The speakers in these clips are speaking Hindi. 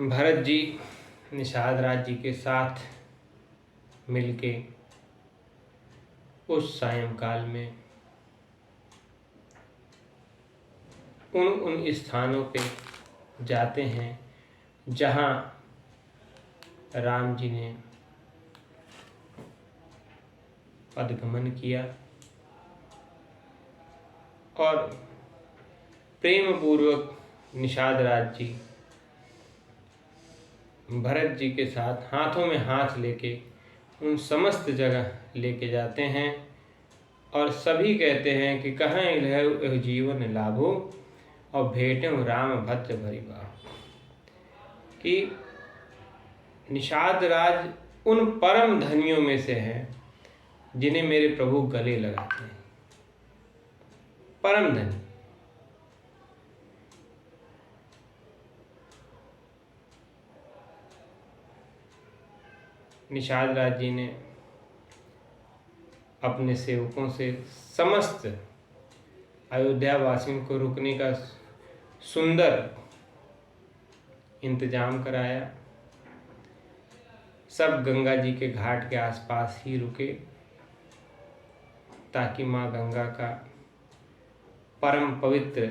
भरत जी निषाद राज जी के साथ मिलके उस सायंकाल में उन स्थानों पे जाते हैं जहाँ राम जी ने पदगमन किया और प्रेम पूर्वक निषाद राज जी भरत जी के साथ हाथों में हाथ लेके उन समस्त जगह लेके जाते हैं और सभी कहते हैं कि कहाँ इलहु जीवन लाभो और भेटो राम भद्र भरी बाहु। कि निषाद राज उन परम धनियों में से हैं जिन्हें मेरे प्रभु गले लगाते हैं। परम धनी निषाद राज जी ने अपने सेवकों से समस्त अयोध्या वासियों को रुकने का सुंदर इंतजाम कराया। सब गंगा जी के घाट के आसपास ही रुके ताकि माँ गंगा का परम पवित्र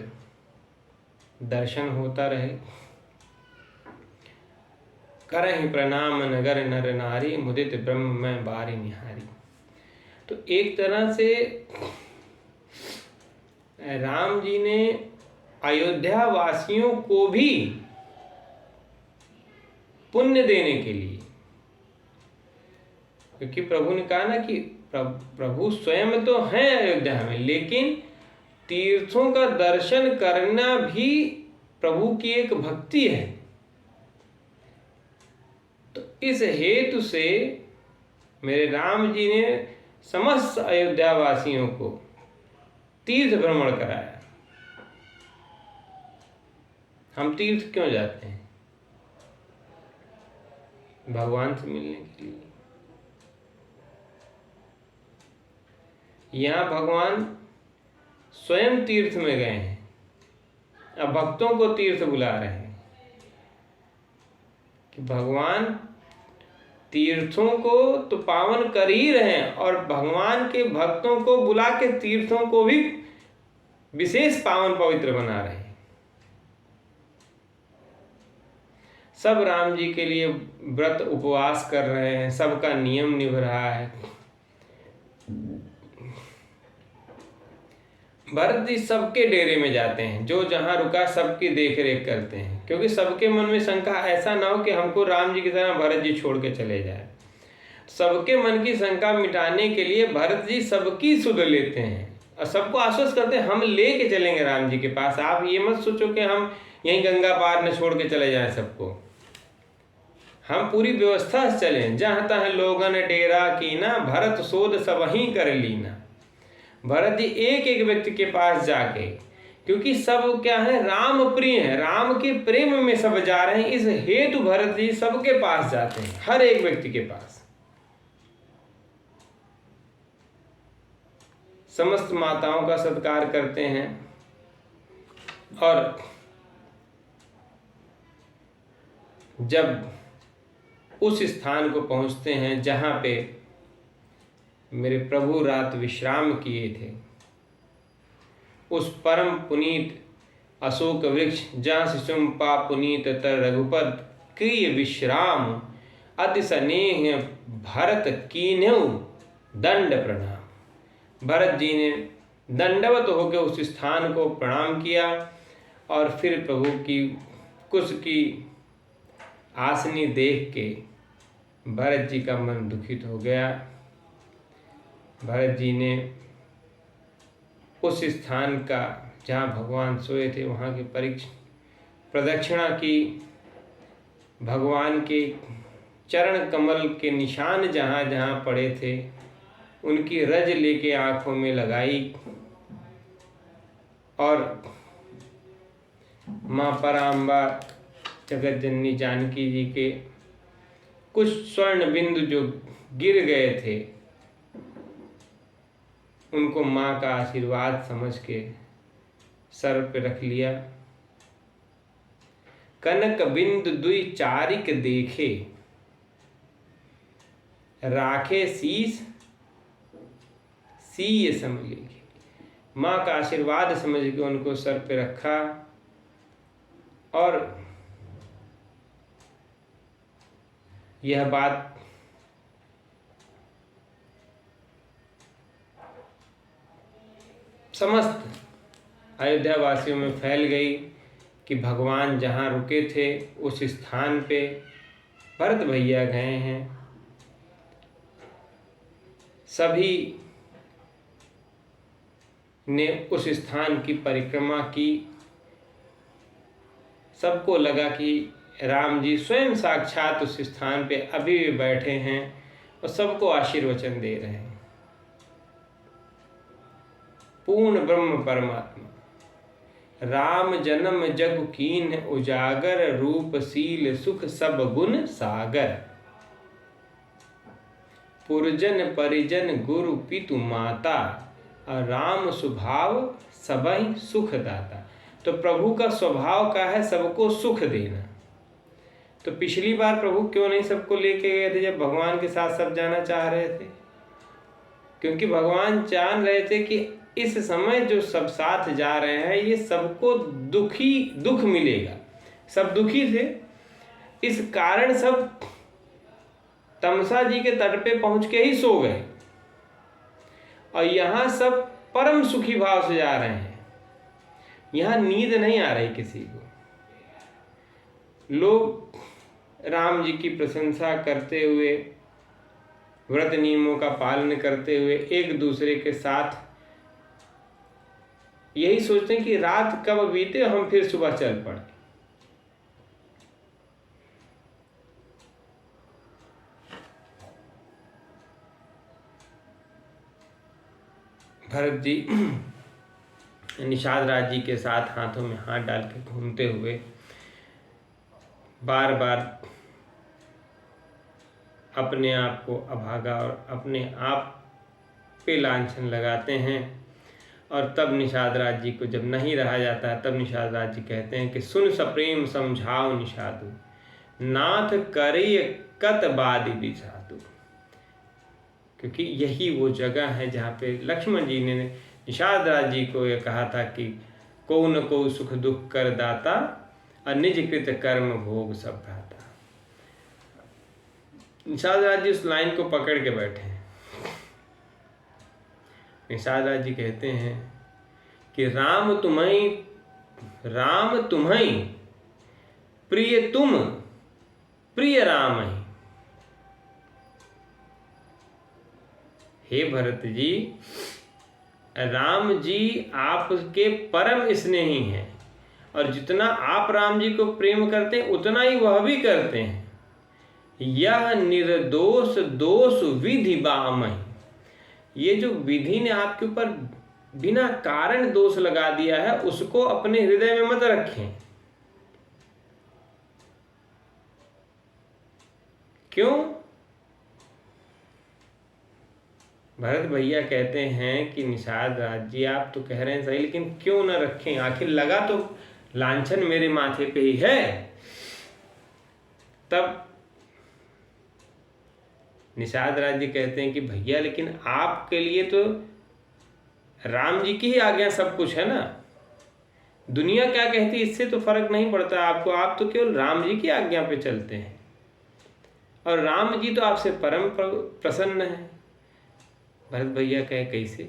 दर्शन होता रहे। करहि प्रणाम नगर नर नारी मुदित ब्रह्म मैं बारी निहारी। तो एक तरह से राम जी ने अयोध्या वासियों को भी पुण्य देने के लिए, क्योंकि प्रभु ने कहा ना कि प्रभु स्वयं तो हैं अयोध्या में, लेकिन तीर्थों का दर्शन करना भी प्रभु की एक भक्ति है। तो इस हेतु से मेरे राम जी ने समस्त अयोध्या वासियों को तीर्थ भ्रमण कराया। हम तीर्थ क्यों जाते हैं? भगवान से मिलने के लिए। यहाँ भगवान स्वयं तीर्थ में गए हैं, अब भक्तों को तीर्थ बुला रहे हैं कि भगवान तीर्थों को तो पावन कर ही रहे हैं और भगवान के भक्तों को बुला के तीर्थों को भी विशेष पावन पवित्र बना रहे हैं। सब राम जी के लिए व्रत उपवास कर रहे हैं, सबका नियम निभ रहा है। भरत जी सबके डेरे में जाते हैं, जो जहाँ रुका सबकी देख रेख करते हैं, क्योंकि सबके मन में शंका ऐसा ना हो कि हमको राम जी की तरह भरत जी छोड़ के चले जाए। सबके मन की शंका मिटाने के लिए भरत जी सबकी सुध लेते हैं और सबको आश्वस्त करते हैं हम लेके चलेंगे राम जी के पास। आप ये मत सोचो कि हम यहीं गंगा पार न छोड़ के चले जाएं सबको, हम पूरी व्यवस्था से चलें। जहाँ तहाँ लोगन डेरा कीना भरत सोध सब ही कर लीना। भरत जी एक एक व्यक्ति के पास जाके, क्योंकि सब क्या है, राम प्रिय है, राम के प्रेम में सब जा रहे हैं, इस हेतु भरत जी सबके पास जाते हैं, हर एक व्यक्ति के पास। समस्त माताओं का सत्कार करते हैं और जब उस स्थान को पहुंचते हैं जहां पे मेरे प्रभु रात विश्राम किए थे, उस परम पुनीत अशोक वृक्ष जहाँ शिशुम्पा पुनीत तर रघुपत क्रिय विश्राम अति स्नेह भरत कीन्हु दंड प्रणाम। भरत जी ने दंडवत होकर उस स्थान को प्रणाम किया और फिर प्रभु की कुश की आसनी देख के भरत जी का मन दुखित हो गया। भरत जी ने उस स्थान का जहाँ भगवान सोए थे वहाँ की प्रदक्षिणा की, भगवान के चरण कमल के निशान जहाँ जहाँ पड़े थे उनकी रज लेके आँखों में लगाई और माँ पराम्बा जगत जननी जानकी जी के कुछ स्वर्ण बिंदु जो गिर गए थे उनको माँ का आशीर्वाद समझ के सर पे रख लिया। कनक बिंदु दुई चारिक देखे, राखे शीस सीय सम लेखे। माँ का आशीर्वाद समझ के उनको सर पे रखा और यह बात समस्त अयोध्या वासियों में फैल गई कि भगवान जहाँ रुके थे उस स्थान पे भरत भैया गए हैं। सभी ने उस स्थान की परिक्रमा की। सबको लगा कि राम जी स्वयं साक्षात उस स्थान पे अभी भी बैठे हैं और सबको आशीर्वचन दे रहे हैं। पूर्ण ब्रह्म परमात्मा राम जन्म जग कीन उजागर, रूप शील सुख सब गुण सागर। पुरजन परिजन गुरु पितु माता, राम स्वभाव सबहि सुख दाता। तो प्रभु का स्वभाव क्या है? सबको सुख देना। तो पिछली बार प्रभु क्यों नहीं सबको लेके गए थे जब भगवान के साथ सब जाना चाह रहे थे? क्योंकि भगवान जान रहे थे कि इस समय जो सब साथ जा रहे हैं ये सबको दुख मिलेगा। सब दुखी थे, इस कारण सब तमसा जी के तट पे पहुंच के ही सो गए और यहाँ सब परम सुखी भाव से जा रहे हैं। यहाँ नींद नहीं आ रही किसी को। लोग राम जी की प्रशंसा करते हुए, व्रत नियमों का पालन करते हुए एक दूसरे के साथ यही सोचते हैं कि रात कब बीते हम फिर सुबह चल पड़े। भरत जी निषाद राज जी के साथ हाथों में हाथ डाल के घूमते हुए बार बार अपने आप को अभागा और अपने आप पे लांछन लगाते हैं। और तब निषाद राज जी को जब नहीं रहा जाता है तब निषाद राज जी कहते हैं कि सुन सप्रेम समझाओ निषादु, नाथ करे कत बादि बिसादु। क्योंकि यही वो जगह है जहाँ पे लक्ष्मण जी ने निषाद राज जी को ये कहा था कि को न को सुख दुख कर दाता, और निज कृत कर्म भोग सब भ्राता। निषाद राज जी उस लाइन को पकड़ के बैठे हैं। निषाद राज जी कहते हैं कि राम तुम्हें प्रिय तुम प्रिय राम ही। हे भरत जी, राम जी आपके परम स्नेही हैं और जितना आप राम जी को प्रेम करते हैं उतना ही वह भी करते हैं। यह निर्दोष दोष विधि बामहि। ये जो विधि ने आपके ऊपर बिना कारण दोष लगा दिया है उसको अपने हृदय में मत रखें। क्यों? भरत भैया कहते हैं कि निषाद राज जी आप तो कह रहे हैं सही, लेकिन क्यों न रखें? आखिर लगा तो लांछन मेरे माथे पे ही है। तब निषाद राज जी कहते हैं कि भैया लेकिन आपके लिए तो राम जी की ही आज्ञा सब कुछ है ना। दुनिया क्या कहती है इससे तो फर्क नहीं पड़ता आपको। आप तो केवल राम जी की आज्ञा पे चलते हैं और राम जी तो आपसे परम प्रसन्न है। भरत भैया कहे कैसे?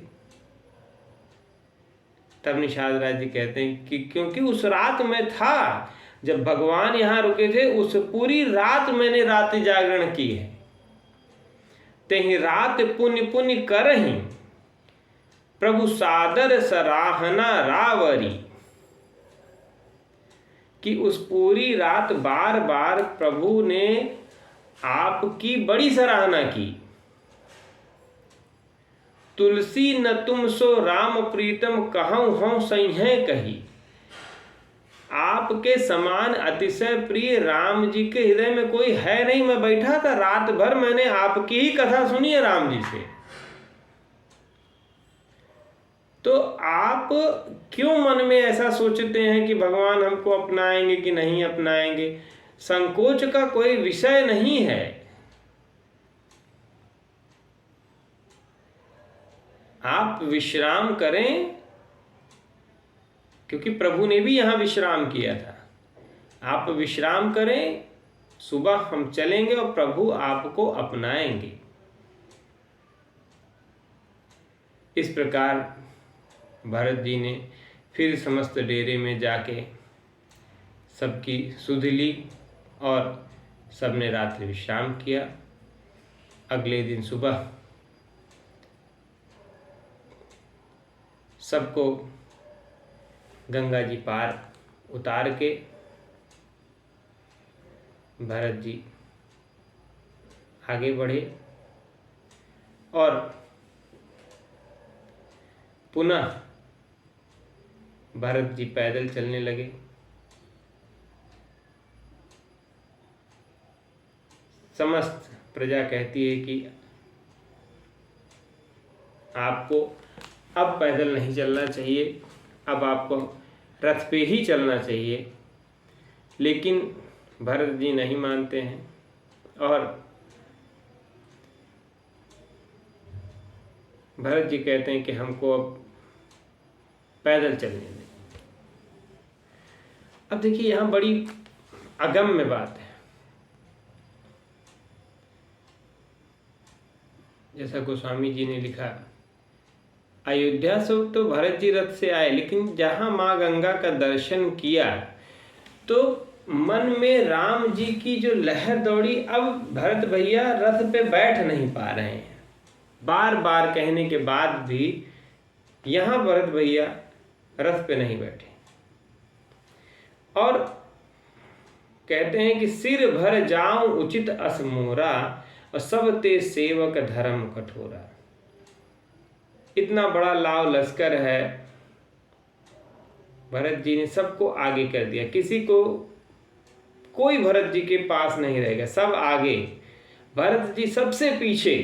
तब निषाद राज जी कहते हैं कि क्योंकि उस रात में था जब भगवान यहाँ रुके थे, उस पूरी रात मैंने रात्रि जागरण की है। तेहि रात पुण्य पुण्य करहि, प्रभु सादर सराहना रावरी। कि उस पूरी रात बार बार प्रभु ने आपकी बड़ी सराहना की। तुलसी न तुम सो राम प्रीतम कहूँ हूँ सही कही। आपके समान अतिशय प्रिय राम जी के हृदय में कोई है नहीं। मैं बैठा था रात भर, मैंने आपकी ही कथा सुनी है राम जी से। तो आप क्यों मन में ऐसा सोचते हैं कि भगवान हमको अपनाएंगे कि नहीं अपनाएंगे? संकोच का कोई विषय नहीं है। आप विश्राम करें, क्योंकि प्रभु ने भी यहाँ विश्राम किया था। आप विश्राम करें, सुबह हम चलेंगे और प्रभु आपको अपनाएंगे। इस प्रकार भरत जी ने फिर समस्त डेरे में जाके सबकी सुध ली और सबने रात्रि विश्राम किया। अगले दिन सुबह सबको गंगा जी पार उतार के भरत जी आगे बढ़े और पुनः भरत जी पैदल चलने लगे। समस्त प्रजा कहती है कि आपको अब पैदल नहीं चलना चाहिए, अब आपको रथ पे ही चलना चाहिए। लेकिन भरत जी नहीं मानते हैं और भरत जी कहते हैं कि हमको अब पैदल चलने दें। अब देखिए, यहाँ बड़ी अगम्य बात है। जैसा गोस्वामी जी ने लिखा, अयोध्या से तो भरत जी रथ से आए, लेकिन जहाँ माँ गंगा का दर्शन किया तो मन में राम जी की जो लहर दौड़ी। अब भरत भैया रथ पे बैठ नहीं पा रहे हैं, बार बार कहने के बाद भी यहाँ भरत भैया रथ पे नहीं बैठे और कहते हैं कि सिर भर जाऊं उचित अस मोरा और सब ते सेवक धर्म कठोरा। इतना बड़ा लाव लश्कर है, भरत जी ने सबको आगे कर दिया। किसी को कोई भरत जी के पास नहीं रहेगा, सब आगे, भरत जी सबसे पीछे।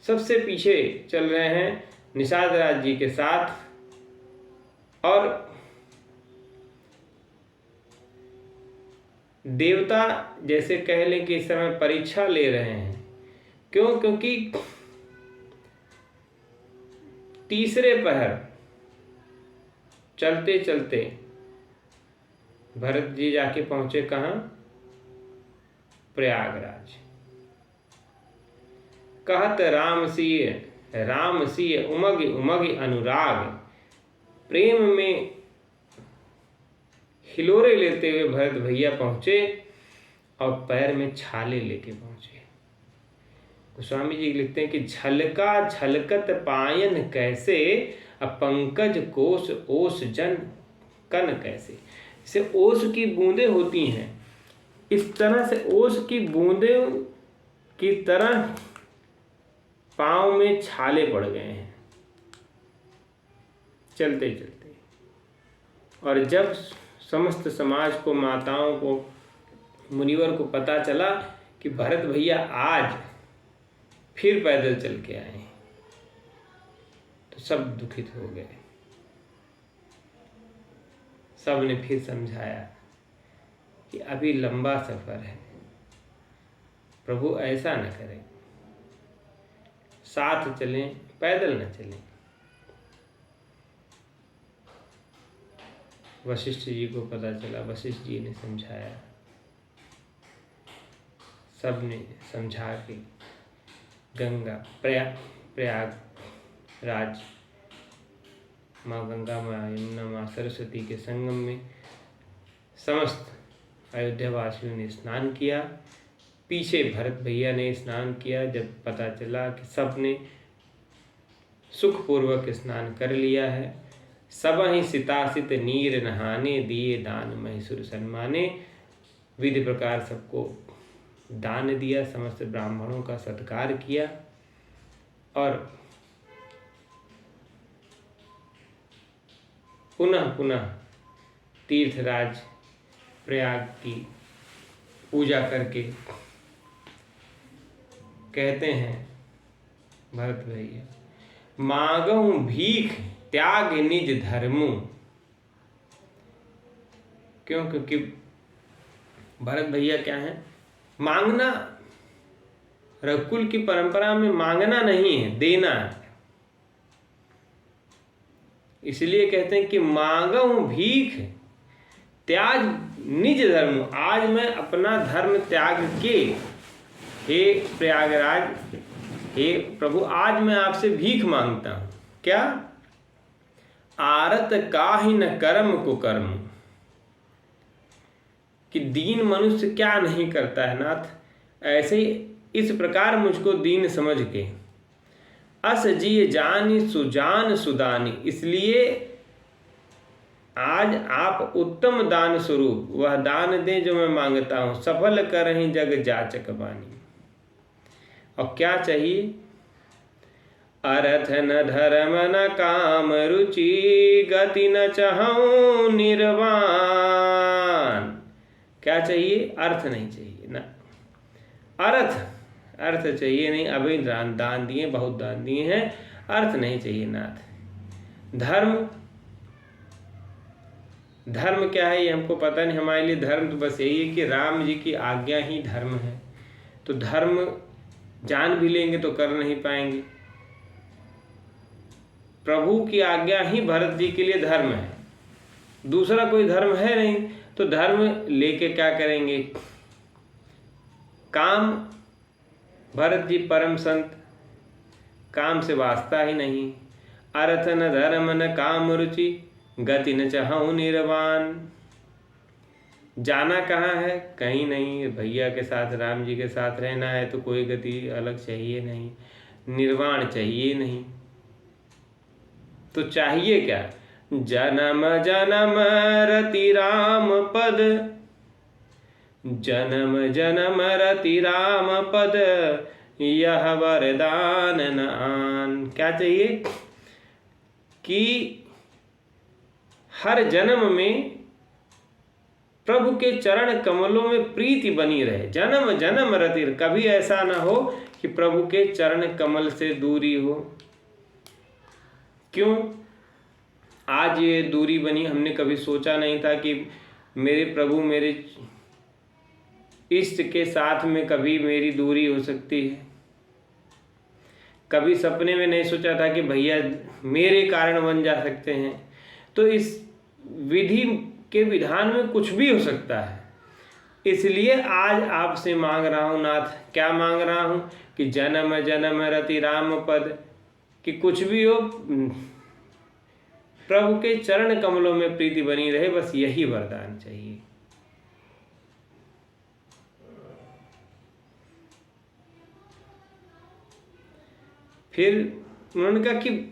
सबसे पीछे चल रहे हैं निषाद राज जी के साथ। और देवता जैसे कह लें कि इस समय परीक्षा ले रहे हैं। क्यों? क्योंकि तीसरे पहर चलते चलते भरत जी जाके पहुंचे कहाँ? प्रयागराज। कहत राम सिय उमग उमग अनुराग। प्रेम में हिलोरे लेते हुए भरत भैया पहुंचे और पैर में छाले लेके पहुंचे। गोस्वामी जी लिखते हैं कि झलका झलकत पायन कैसे, पंकज कोश ओस जन कन कैसे। जैसे ओस की बूंदें होती हैं, इस तरह से ओस की बूंदें की तरह पांव में छाले पड़ गए हैं चलते चलते। और जब समस्त समाज को, माताओं को, मुनिवर को पता चला कि भरत भैया आज फिर पैदल चल के आए, तो सब दुखित हो गए। सब ने फिर समझाया कि अभी लंबा सफर है, प्रभु ऐसा न करें, साथ चलें, पैदल न चलें। वशिष्ठ जी को पता चला, वशिष्ठ जी ने समझाया, सब ने समझा के गंगा प्रयागराज माँ गंगा, माँ यमुना, माँ सरस्वती के संगम में समस्त अयोध्या वासियों ने स्नान किया। पीछे भरत भैया ने स्नान किया। जब पता चला कि सब ने सुखपूर्वक स्नान कर लिया है, सब ही सितासित नीर नहाने, दिए दान महिषुर सम्माने। विधि प्रकार सबको दान दिया, समस्त ब्राह्मणों का सत्कार किया और पुनः पुनः तीर्थराज प्रयाग की पूजा करके कहते हैं भरत भैया, मांगहु भीख त्याग निज धर्मु। क्यों? क्योंकि भरत भैया क्या है, मांगना, रघुकुल की परंपरा में मांगना नहीं है, देना है। इसलिए कहते हैं कि मांगहु भीख त्याग निज धर्म। आज मैं अपना धर्म त्याग के, हे प्रयागराज, हे प्रभु, आज मैं आपसे भीख मांगता हूं। क्या? आरत काहि न कर्म को कर्म, कि दीन मनुष्य क्या नहीं करता है नाथ, ऐसे ही इस प्रकार मुझको दीन समझ के अस जिय जानी सुजान सुदानी। इसलिए आज आप उत्तम दान स्वरूप वह दान दें जो मैं मांगता हूं, सफल करहीं जग जाचक बानी। और क्या चाहिए? अर्थ न धर्म न काम रुचि, गति न चाहूं निर्वाण। क्या चाहिए? अर्थ नहीं चाहिए ना, अर्थ चाहिए नहीं। अभी दान दिए, बहुत दान दिए हैं, अर्थ नहीं चाहिए नाथ। धर्म क्या है ये हमको पता नहीं। हमारे लिए धर्म तो बस यही है कि राम जी की आज्ञा ही धर्म है। तो धर्म जान भी लेंगे तो कर नहीं पाएंगे। प्रभु की आज्ञा ही भरत जी के लिए धर्म है, दूसरा कोई धर्म है नहीं। तो धर्म लेके क्या करेंगे? काम, भरत जी परम संत, काम से वास्ता ही नहीं। अर्थ न धर्म न काम रुचि, गति न चाहूं निर्वाण। जाना कहाँ है? कहीं नहीं। भैया के साथ, राम जी के साथ रहना है तो कोई गति अलग चाहिए नहीं, निर्वाण चाहिए नहीं। तो चाहिए क्या? जन्म जन्म रति राम पद, जन्म जन्म रति राम पद, यह वरदान न आन। क्या चाहिए? कि हर जन्म में प्रभु के चरण कमलों में प्रीति बनी रहे। जन्म जन्म रति, कभी ऐसा ना हो कि प्रभु के चरण कमल से दूरी हो। क्यों आज ये दूरी बनी? हमने कभी सोचा नहीं था कि मेरे प्रभु, मेरे इष्ट के साथ में कभी मेरी दूरी हो सकती है। कभी सपने में नहीं सोचा था कि भैया मेरे कारण बन जा सकते हैं। तो इस विधि के विधान में कुछ भी हो सकता है। इसलिए आज आपसे मांग रहा हूँ नाथ। क्या मांग रहा हूँ? कि जन्म जन्म रति राम पद, कि कुछ भी हो प्रभु के चरण कमलों में प्रीति बनी रहे, बस यही वरदान चाहिए। फिर उन्होंने कहा कि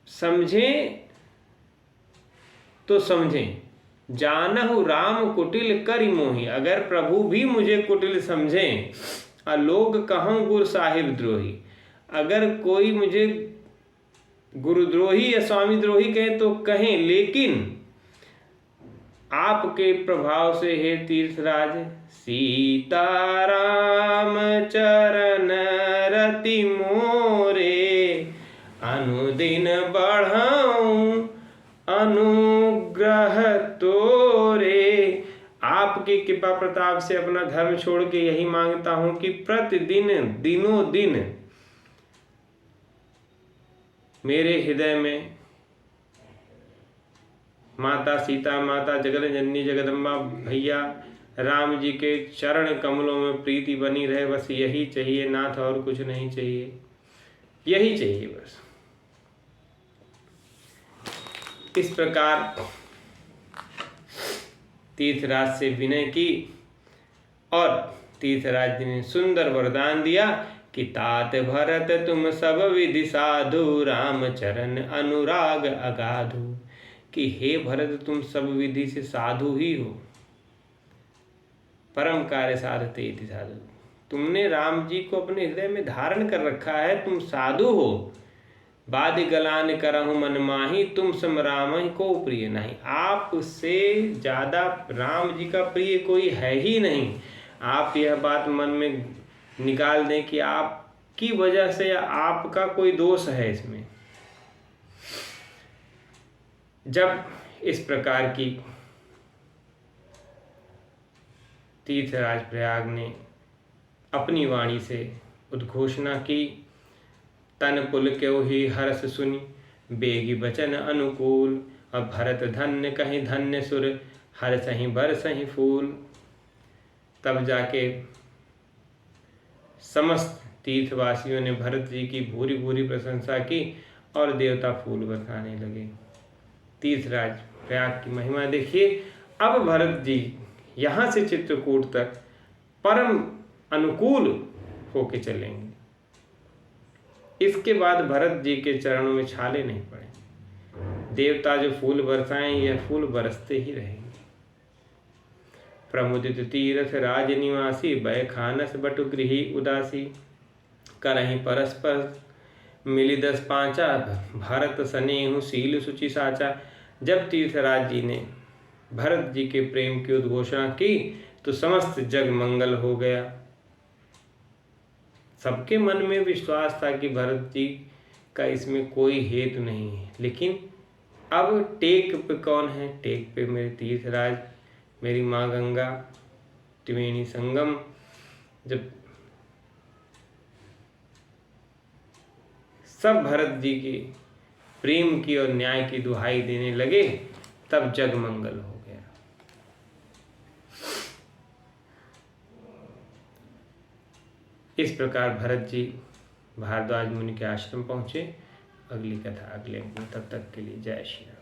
समझें तो समझें, जानहु राम कुटिल करि मोहि। अगर प्रभु भी मुझे कुटिल समझें, लोग कहूँ गुरु साहिब द्रोही। अगर कोई मुझे गुरुद्रोही या स्वामी द्रोही कहे तो कहें, लेकिन आपके प्रभाव से हे तीर्थराज, सीताराम चरण रति मोरे, अनुदिन बढ़ाऊं अनुग्रह तोरे। आपकी कृपा प्रताप से अपना धर्म छोड़ के यही मांगता हूं कि प्रतिदिन दिनों दिन मेरे हृदय में माता सीता, माता जगत जननी जगदम्बा, भैया राम जी के चरण कमलों में प्रीति बनी रहे। बस यही चाहिए नाथ, और कुछ नहीं चाहिए, यही चाहिए बस। इस प्रकार तीर्थराज से विनय की और तीर्थराज जी ने सुंदर वरदान दिया कि तात भरत तुम सब विधि साधु, राम चरण अनुराग अगाधु। कि हे भरत तुम सब विधि से साधु ही हो, परम कार्य साधते इति साधु। तुमने राम जी को अपने हृदय में धारण कर रखा है, तुम साधु हो। बादि गलान करहु मन माही, तुम सम राम को प्रिय नहीं। आप उससे ज्यादा राम जी का प्रिय कोई है ही नहीं। आप यह बात मन में निकाल दें कि आपकी वजह से या आपका कोई दोष है इसमें। जब इस प्रकार की तीर्थराज प्रयाग ने अपनी वाणी से उद्घोषणा की, तन पुल क्यों ही हर्ष सुनी, बेगी बचन अनुकूल, अब भरत धन्य कहीं धन्य सुर, हर सही बर सही फूल। तब जाके समस्त तीर्थवासियों ने भरत जी की भूरी भूरी प्रशंसा की और देवता फूल बरसाने लगे। तीर्थराज प्रयाग की महिमा देखिए। अब भरत जी यहाँ से चित्रकूट तक परम अनुकूल होके चलेंगे। इसके बाद भरत जी के चरणों में छाले नहीं पड़े। देवता जो फूल बरसाएं, यह फूल बरसते ही रहेंगे। प्रमुदित तीरथ राज निवासी, बै खानस बटु गृही उदासी, करहीं परस्पर मिली 10 पांचा, भारत सनेहु शील सुचि साचा। जब तीर्थराज जी ने भरत जी के प्रेम की उद्घोषणा की तो समस्त जग मंगल हो गया। सबके मन में विश्वास था कि भरत जी का इसमें कोई हेतु नहीं है। लेकिन अब टेक पे कौन है? टेक पे मेरे तीर्थराज, मेरी माँ गंगा, त्रिवेणी संगम। जब सब भरत जी की प्रेम की और न्याय की दुहाई देने लगे, तब जग मंगल हो गया। इस प्रकार भरत जी भारद्वाज मुनि के आश्रम पहुंचे। अगली कथा अगले दिन, तब तक के लिए जय श्री राम।